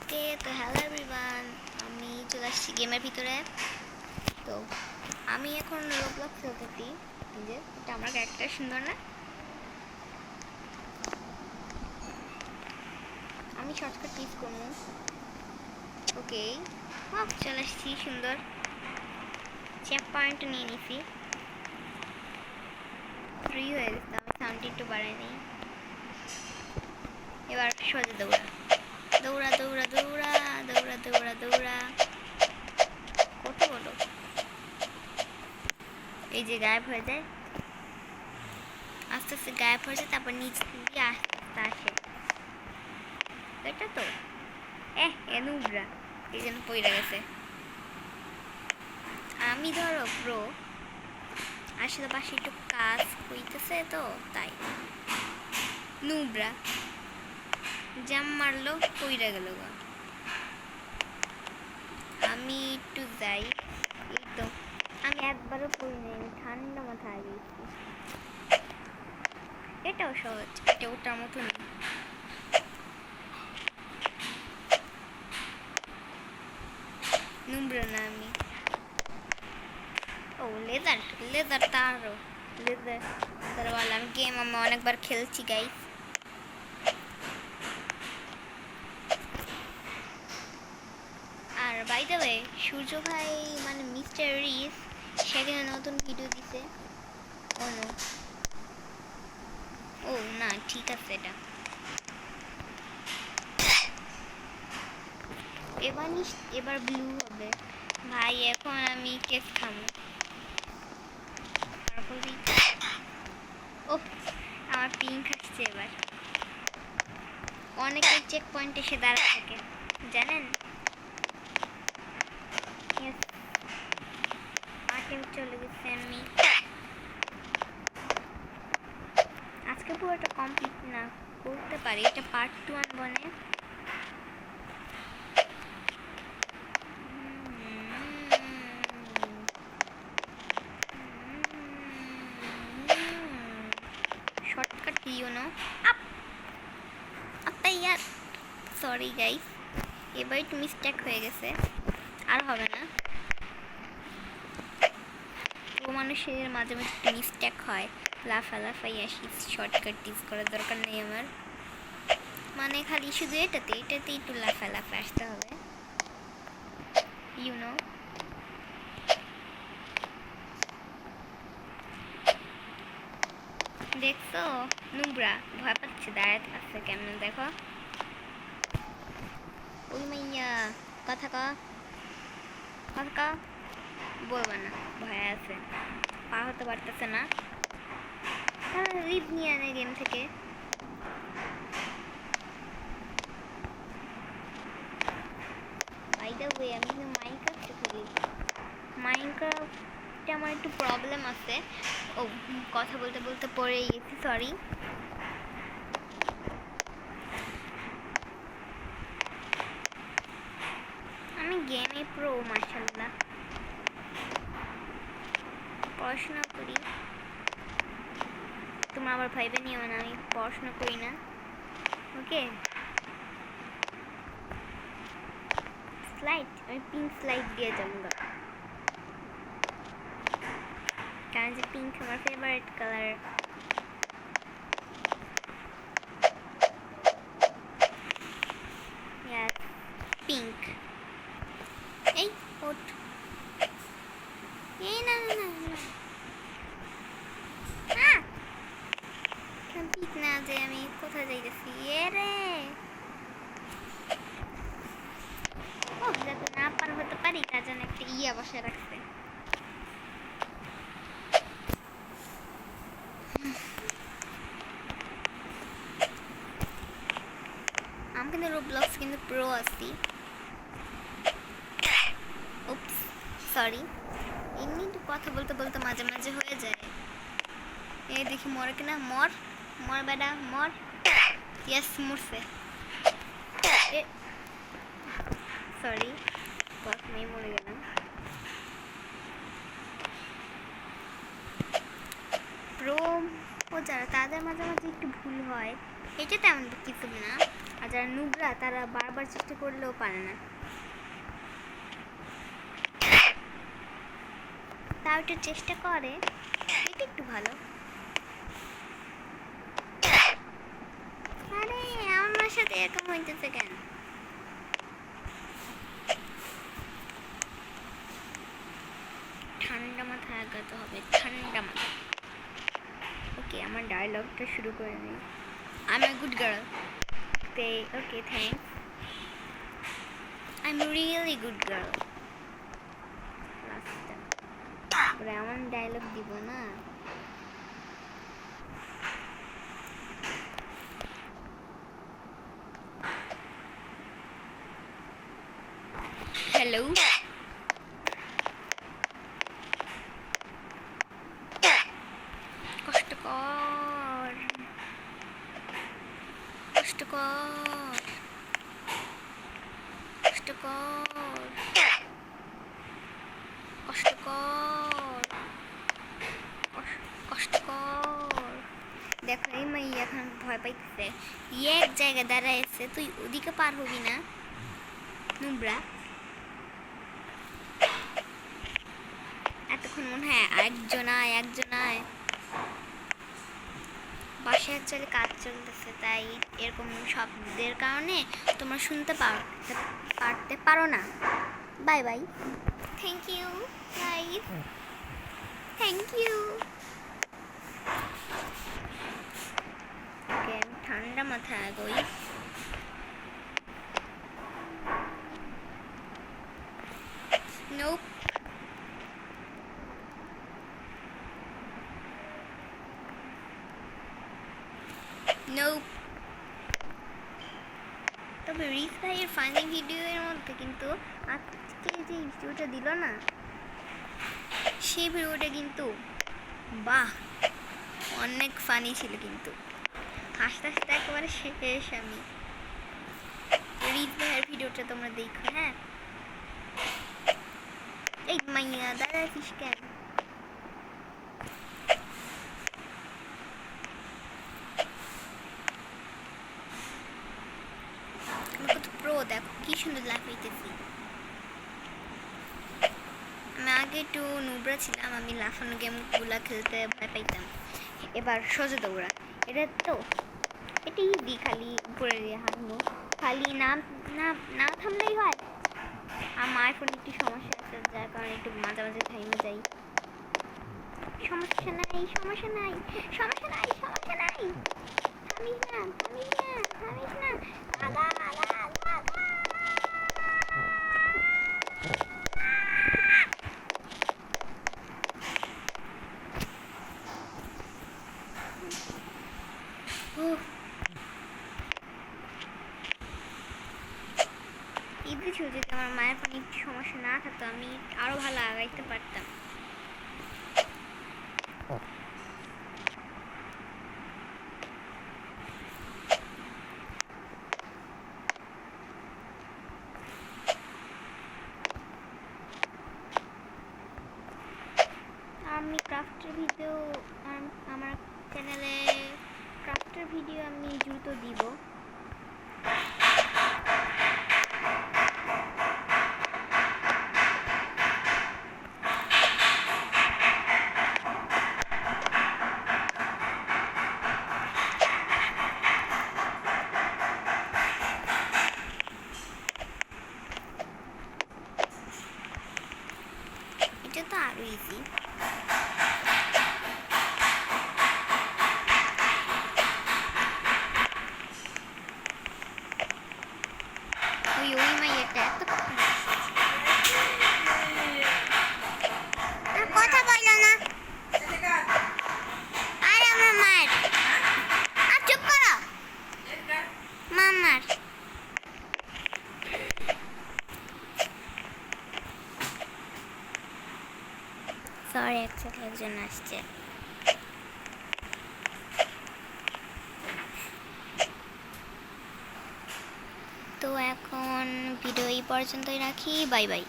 ওকে, তো hello everyone, আমি চলে আসছি গেমের ভিতরে। তো আমি এখন রোবলক্স খেলতেছি। যে এটা আমার ক্যারেক্টার সুন্দর না? আমি শর্টকাট ইউজ করবো। ওকে, চলে আসছি, সুন্দর চেক পয়েন্ট নিয়ে নিছি। ফ্রি হয়ে গেছে, আমি সাউন্ড একটু বাড়াই নিই। এবার সোজা দৌড়া দৌড়া দৌড়া দৌড়া দৌড়া দৌড়া দৌড়া। কত বলো, এই যে গায়েব হয়ে যায়, আস্তে আস্তে গায়েব হয়ে যায়, তারপর নিচ দিয়ে আস্তে আস্তে আসে। এটা তো এনুবরা, এই জন্য পইরা গেছে। আমি ধরো প্রো, আসলে পাশে একটু কাজ হইতেছে তো তাই নুবরা জাম মারলো, পইরা গেল গা। আমি একটু যাই, এই তো আমি একবারও পড়ি নাই, আমি ঠান্ডা মাথায় গেছি। এটাও সহজ, এটা ওটার মতো নেই। নুবরা না আমি। ও লেজার, লেজার তারও লেজার তারওয়ালা। আমি গেম আমি অনেকবার খেলছি গাইস। আর বাই দ্য ওয়ে, সূর্য ভাই মানে মিস্টার রিস সেখানে নতুন ভিডিও দিছে। ও না, ঠিক আছে, এটা এবার ব্লু হবে ভাই। এখন আমি কেক খাবো। ও আমার পিঙ্ক আসছে এবার। অনেকের চেক পয়েন্ট এসে দাঁড়া থাকে জানেন। চলে গেছে আমি। আজকে পুরোটা কমপ্লিট না করতে পারি, এটা পার্ট 1 বনে। শর্টকাট ইউ নো আপা ইয়ার, সরি গাইস, এবার একটু মিস্টেক হয়ে গেছে, আর হবে না। ও মানুষের মাঝে মাঝে একটু মিস্টেক হয়, লাফাই আসি। শর্টকাট ইউজ করার দরকার নেই আমার, মানে খালি শুধু এটাতে একটু লাফা আসতে হবে, ইউ নো। দেখছো নুবরা ভয় পাচ্ছে, দাঁড়ায় আছে কেমন দেখো। ওই মাইয়া কথা বলবা না, ভয় আছে, পা হতে পারতেছে না। রিপ নিয়ে আনে গেম থেকে। বাই দ্য ওয়ে, আমি কিন্তু মাইনক্রাফট খেলি। মাইনক্রাফটে আমার একটু প্রবলেম আছে। ও কথা বলতে বলতে পড়ে গেছি, সরি। আমি গেমে প্রো, মাশাআল্লাহ। পড়াশোনা করি, তোমরা আবার ভাইবে নিও না আমি পড়াশোনা করি না, ওকে। স্লাইড, আমি পিঙ্ক স্লাইড দিয়ে যাবো, কারণ যে পিঙ্ক আমার ফেভারিট কালার। পিঙ্ক। এই ওঠ, এই না না না পিক না, যে আমি কোথায় যাইতেছি। এ রে, ও যাতে না পার হতে পারি তার জন্য একটা ইয়া বসে রাখছে। আমি কিন্তু রোবলক্স কিন্তু প্রো আছি। উপস, সরি। এমনি একটু কথা বলতে বলতে মাঝে মাঝে হয়ে যায়। এই দেখি মরে কিনা, মর বেটা মর। ইয়েস, মরছে। সরি, প্রথমেই মরে গেলাম। প্রো ও যারা, তাদের মাঝে মাঝে একটু ভুল হয়, এটা তেমন কিছু না, আর যারা নুবরা তারা বারবার চেষ্টা করলেও পারে না। তাও একটু চেষ্টা করে, এটা একটু ভালো। আরে আমার সাথে এরকম হইতেছে কেন? ঠান্ডা মাথায় আগাতে হবে, ঠান্ডা মাথা। ওকে, আমার ডায়লগটা শুরু করে নিই। I am a good girl. Okay, thanks. I am really good girl. লাস্টটা এমন ডায়লগ দিব না। হ্যালো, কষ্টকর কষ্টকর কষ্টকর কষ্টকর কষ্টকর। দেখো এই মাই এখন ভয় পাইতেছে, এক জায়গায় দাঁড়াইছে, তুই ওদিকে পার হবি না নুবরা। এতক্ষণ মনে হয় একজনায় বাসায় অ্যাকচুয়ালি কাজ চলতেছে, তাই এরকম শব্দের কারণে তোমরা শুনতে পারতে পারো না। Bye bye, thank you guys, thank you. Okay, আমি ঠান্ডা মাথায় আগাই। Nope, nope. তবে রিস ভাইয়ের ফানি ভিডিওর মধ্যে কিন্তু আজকে যে ভিডিওটা দিল না, সেই ভিডিওটা কিন্তু বাহ, অনেক ফানি ছিল। কিন্তু হাসতে হাসতে একেবারে শেষ আমি। রিস ভাইয়ের ভিডিওটা তোমরা দেখো। হ্যাঁ, এই মাইয়া দাঁড়াইছিস কেন? কত প্রো, দেখো কি সুন্দর লাফাইতেছি। আমি আগে একটু নুবরা ছিলাম, আমি লাফানো গেমগুলা খেলতে ভয় পাইতাম। এবার সোজা দৌড়া, এটা তো এটা ইজি, খালি উপরে দিয়ে হাঁটবো, খালি না না না থামলেই হয়। আমার আইফোন একটু সমস্যা আছে, যার কারণে একটু মাঝে মাঝে থাইমে যাই। সমস্যা নাই, সমস্যা নাই, সমস্যা নাই, সমস্যা নাই। থামিস না, থামিস না, থামিস না। আগা আগা আগা আগা। ইজি ছিল, যদি আমার মায়ের ফোনে একটু সমস্যা না থাকতো আমি আরো ভালো আগাইতে পারতাম। আমি ক্রাফটের ভিডিও, আমার চ্যানেলে ক্রাফটের ভিডিও আমি দ্রুত দিব। এটা তো আরো ইজি। ওই মাইয়াটা এত কথা বলো না। আর আমার মার, আর চুপ করো মামার। সরি, একসাথে একজন আসছে। তো এখন ভিডিও এই পর্যন্তই রাখি, বাই বাই।